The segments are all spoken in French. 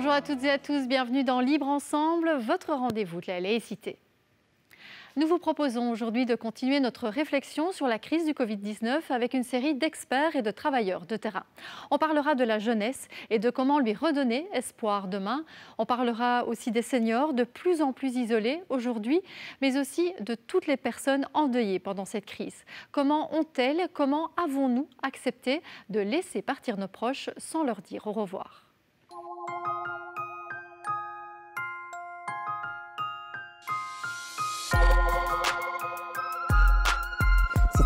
Bonjour à toutes et à tous, bienvenue dans Libre Ensemble, votre rendez-vous de la laïcité. Nous vous proposons aujourd'hui de continuer notre réflexion sur la crise du Covid-19 avec une série d'experts et de travailleurs de terrain. On parlera de la jeunesse et de comment lui redonner espoir demain. On parlera aussi des seniors de plus en plus isolés aujourd'hui, mais aussi de toutes les personnes endeuillées pendant cette crise. Comment ont-elles, comment avons-nous accepté de laisser partir nos proches sans leur dire au revoir ?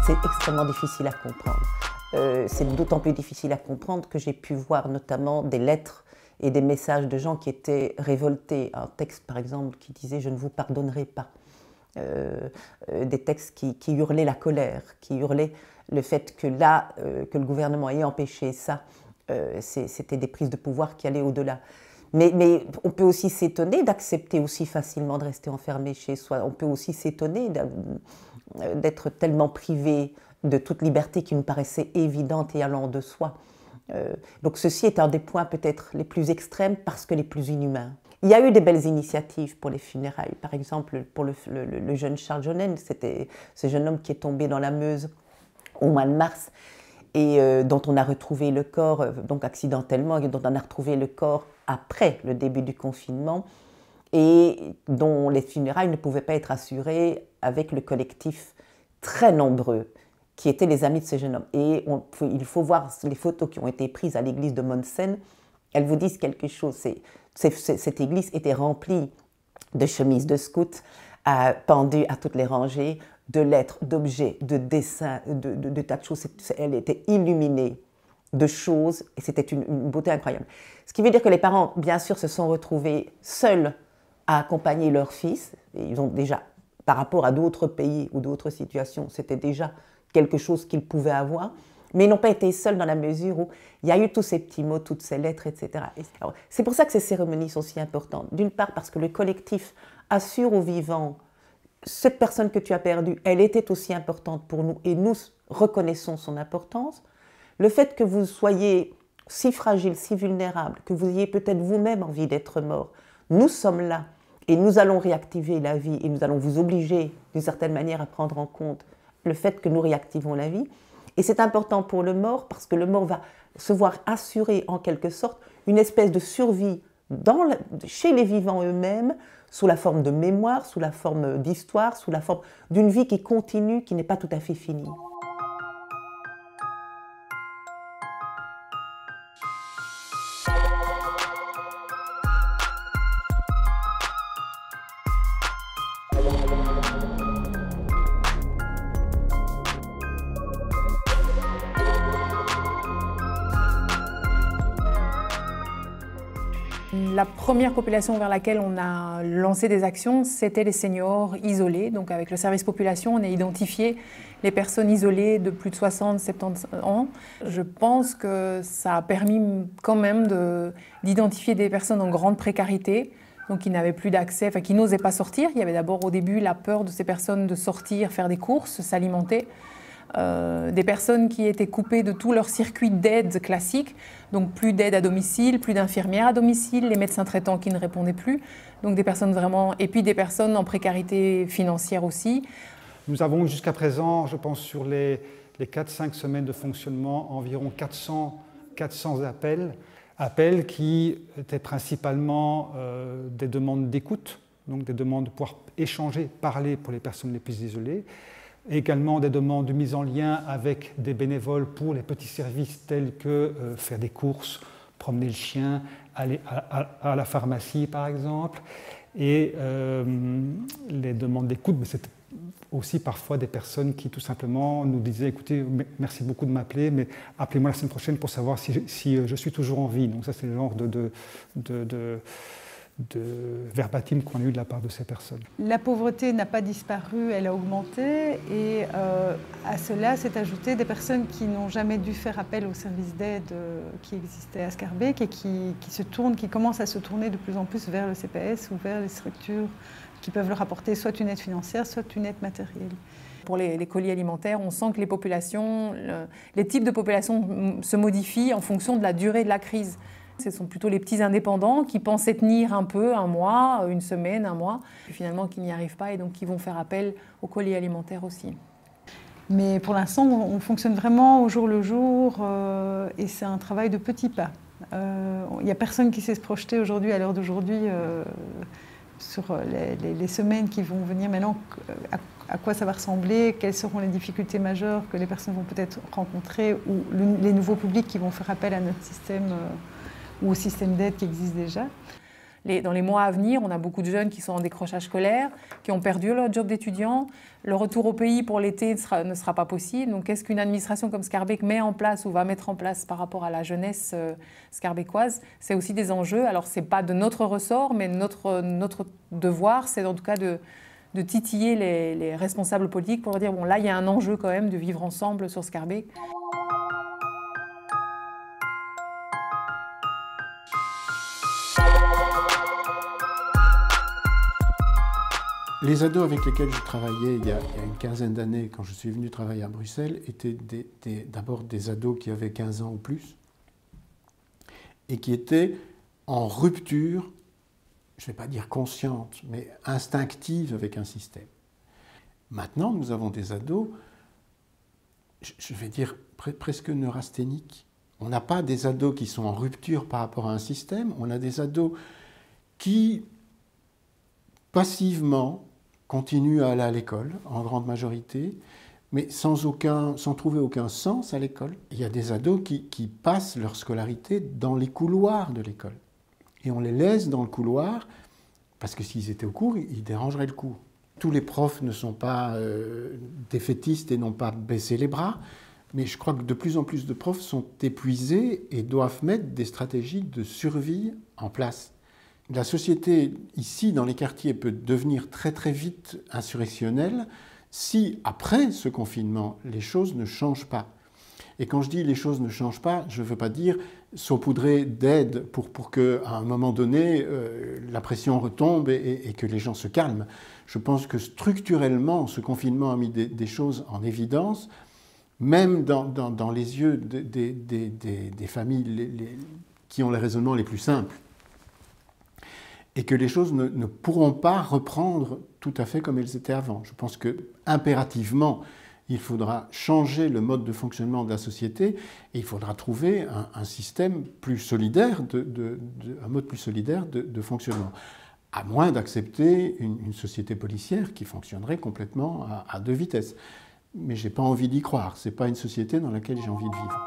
C'est extrêmement difficile à comprendre. C'est d'autant plus difficile à comprendre que j'ai pu voir notamment des lettres et des messages de gens qui étaient révoltés. Un texte, par exemple, qui disait « Je ne vous pardonnerai pas ». Des textes qui hurlaient la colère, qui hurlaient le fait que là, que le gouvernement ait empêché ça, c'était des prises de pouvoir qui allaient au-delà. Mais on peut aussi s'étonner d'accepter aussi facilement de rester enfermé chez soi. On peut aussi s'étonner d'être tellement privé de toute liberté qui nous paraissait évidente et allant de soi. Donc ceci est un des points peut-être les plus extrêmes parce que les plus inhumains. Il y a eu des belles initiatives pour les funérailles. Par exemple, pour le jeune Charles Jeaunesse, c'était ce jeune homme qui est tombé dans la Meuse au mois de mars et dont on a retrouvé le corps, donc accidentellement, et dont on a retrouvé le corps après le début du confinement et dont les funérailles ne pouvaient pas être assurées avec le collectif très nombreux qui étaient les amis de ce jeune homme. Et il faut voir les photos qui ont été prises à l'église de Monsen. Elles vous disent quelque chose. Cette église était remplie de chemises de scouts pendues à toutes les rangées, de lettres, d'objets, de dessins, de tas de choses. Elle était illuminée de choses et c'était une beauté incroyable. Ce qui veut dire que les parents, bien sûr, se sont retrouvés seuls à accompagner leur fils. Et ils ont déjà, par rapport à d'autres pays ou d'autres situations, c'était déjà quelque chose qu'ils pouvaient avoir. Mais ils n'ont pas été seuls dans la mesure où il y a eu tous ces petits mots, toutes ces lettres, etc. C'est pour ça que ces cérémonies sont si importantes. D'une part, parce que le collectif assure aux vivants cette personne que tu as perdue, elle était aussi importante pour nous et nous reconnaissons son importance. Le fait que vous soyez si fragile, si vulnérable, que vous ayez peut-être vous-même envie d'être mort, nous sommes là et nous allons réactiver la vie et nous allons vous obliger d'une certaine manière à prendre en compte le fait que nous réactivons la vie. Et c'est important pour le mort parce que le mort va se voir assurer en quelque sorte une espèce de survie chez les vivants eux-mêmes, sous la forme de mémoire, sous la forme d'histoire, sous la forme d'une vie qui continue, qui n'est pas tout à fait finie. La première population vers laquelle on a lancé des actions, c'était les seniors isolés. Donc avec le service population, on a identifié les personnes isolées de plus de 60-70 ans. Je pense que ça a permis quand même d'identifier des personnes en grande précarité, donc qui n'avaient plus d'accès, enfin qui n'osaient pas sortir. Il y avait d'abord au début la peur de ces personnes de sortir, faire des courses, s'alimenter. Des personnes qui étaient coupées de tout leur circuit d'aide classique, donc plus d'aide à domicile, plus d'infirmières à domicile, les médecins traitants qui ne répondaient plus, donc des personnes vraiment, et puis des personnes en précarité financière aussi. Nous avons jusqu'à présent, je pense sur les 4-5 semaines de fonctionnement, environ 400 appels qui étaient principalement des demandes d'écoute, donc des demandes de pouvoir échanger, parler pour les personnes les plus isolées. Également des demandes de mise en lien avec des bénévoles pour les petits services tels que faire des courses, promener le chien, aller à la pharmacie par exemple. Et les demandes d'écoute, mais c'est aussi parfois des personnes qui tout simplement nous disaient « Écoutez, merci beaucoup de m'appeler, mais appelez-moi la semaine prochaine pour savoir si je suis toujours en vie ». Donc ça c'est le genre de verbatim qu'on a eu de la part de ces personnes. La pauvreté n'a pas disparu, elle a augmenté et à cela s'est ajouté des personnes qui n'ont jamais dû faire appel aux services d'aide qui existaient à Schaerbeek et qui commencent à se tourner de plus en plus vers le CPS ou vers les structures qui peuvent leur apporter soit une aide financière, soit une aide matérielle. Pour les colis alimentaires, on sent que les populations, les types de populations se modifient en fonction de la durée de la crise. Ce sont plutôt les petits indépendants qui pensaient tenir un peu, un mois, une semaine, un mois, et finalement qui n'y arrivent pas et donc qui vont faire appel au colis alimentaire aussi. Mais pour l'instant, on fonctionne vraiment au jour le jour et c'est un travail de petits pas. Il n'y a personne qui sait se projeter aujourd'hui, à l'heure d'aujourd'hui, sur les semaines qui vont venir maintenant, à quoi ça va ressembler, quelles seront les difficultés majeures que les personnes vont peut-être rencontrer ou les nouveaux publics qui vont faire appel à notre système ou au système d'aide qui existe déjà. Dans les mois à venir, on a beaucoup de jeunes qui sont en décrochage scolaire, qui ont perdu leur job d'étudiant. Le retour au pays pour l'été ne sera pas possible. Donc, qu'est-ce qu'une administration comme Scarbeck met en place ou va mettre en place par rapport à la jeunesse scarbeckoise? C'est aussi des enjeux. Alors, ce n'est pas de notre ressort, mais notre devoir, c'est en tout cas de titiller les responsables politiques pour dire, bon, là, il y a un enjeu quand même de vivre ensemble sur Scarbeck. Les ados avec lesquels je travaillais il y a une quinzaine d'années, quand je suis venu travailler à Bruxelles, étaient d'abord des ados qui avaient 15 ans ou plus et qui étaient en rupture, je ne vais pas dire consciente, mais instinctive avec un système. Maintenant, nous avons des ados, je vais dire presque neurasthéniques. On n'a pas des ados qui sont en rupture par rapport à un système, on a des ados qui, passivement, continuent à aller à l'école, en grande majorité, mais sans trouver aucun sens à l'école. Il y a des ados qui passent leur scolarité dans les couloirs de l'école. Et on les laisse dans le couloir, parce que s'ils étaient au cours, ils dérangeraient le cours. Tous les profs ne sont pas défaitistes et n'ont pas baissé les bras, mais je crois que de plus en plus de profs sont épuisés et doivent mettre des stratégies de survie en place. La société, ici, dans les quartiers, peut devenir très très vite insurrectionnelle si, après ce confinement, les choses ne changent pas. Et quand je dis les choses ne changent pas, je ne veux pas dire saupoudrer d'aide pour qu'à un moment donné, la pression retombe et que les gens se calment. Je pense que structurellement, ce confinement a mis des choses en évidence, même dans les yeux des familles qui ont les raisonnements les plus simples. Et que les choses ne pourront pas reprendre tout à fait comme elles étaient avant. Je pense qu'impérativement, il faudra changer le mode de fonctionnement de la société et il faudra trouver un système plus solidaire, un mode plus solidaire de fonctionnement. À moins d'accepter une société policière qui fonctionnerait complètement à deux vitesses. Mais je n'ai pas envie d'y croire. Ce n'est pas une société dans laquelle j'ai envie de vivre.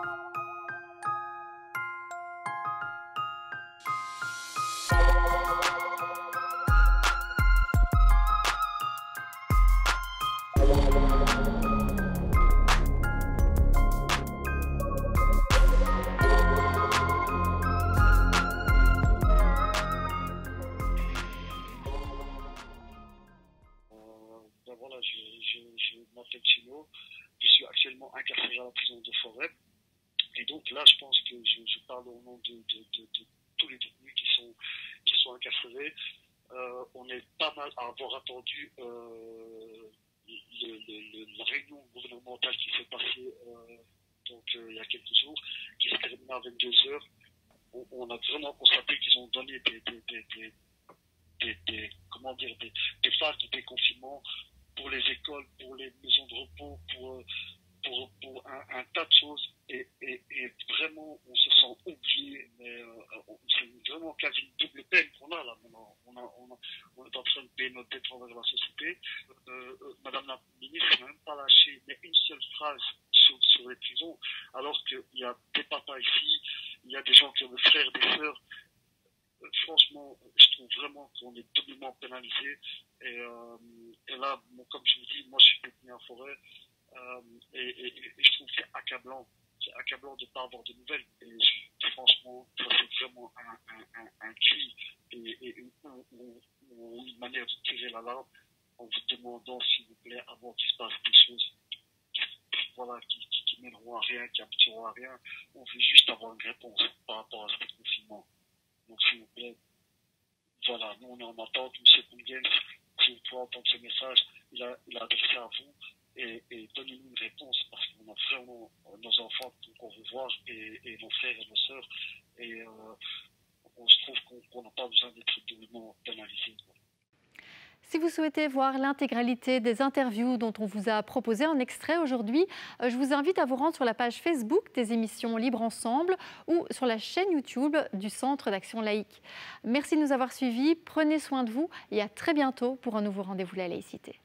Je m'appelle Chino, je suis actuellement incarcéré à la prison de Forêt. Et donc là, je pense que je parle au nom de tous les détenus qui sont incarcérés. On est pas mal à avoir attendu la réunion gouvernementale qui s'est passée il y a quelques jours, qui s'est terminée à 22 h. On a vraiment constaté qu'ils ont donné des phases de déconfinement pour les écoles, pour les maisons de repos, pour un tas de choses. Et vraiment, on se sent oublié. Mais c'est vraiment quasi une double peine qu'on a là maintenant. On est en train de payer notre dette envers la société. Madame la ministre n'a même pas lâché mais une seule phrase sur les prisons, alors qu'il y a des papas ici, il y a des gens qui ont des frères, des sœurs. Franchement, je trouve vraiment qu'on est doublement pénalisé. Et là, comme je vous dis, moi je suis détenu en Forêt et je trouve que c'est accablant. C'est accablant de ne pas avoir de nouvelles. Et franchement, ça c'est vraiment un cri et une manière de tirer l'alarme en vous demandant, s'il vous plaît, avant qu'il se passe des choses qui mèneront à rien, qui aboutiront à rien. On veut juste avoir une réponse par rapport à ce confinement. Donc, s'il vous plaît, voilà, nous on est en attente. M. Koungens, si vous pouvez entendre ce message, il a adressé à vous et donnez-nous une réponse parce qu'on a vraiment nos enfants qu'on veut voir et nos frères et nos sœurs. Et on se trouve qu'on n'a pas besoin d'être doublement pénalisé. Si vous souhaitez voir l'intégralité des interviews dont on vous a proposé en extrait aujourd'hui, je vous invite à vous rendre sur la page Facebook des émissions Libre Ensemble ou sur la chaîne YouTube du Centre d'Action Laïque. Merci de nous avoir suivis, prenez soin de vous et à très bientôt pour un nouveau rendez-vous de la laïcité.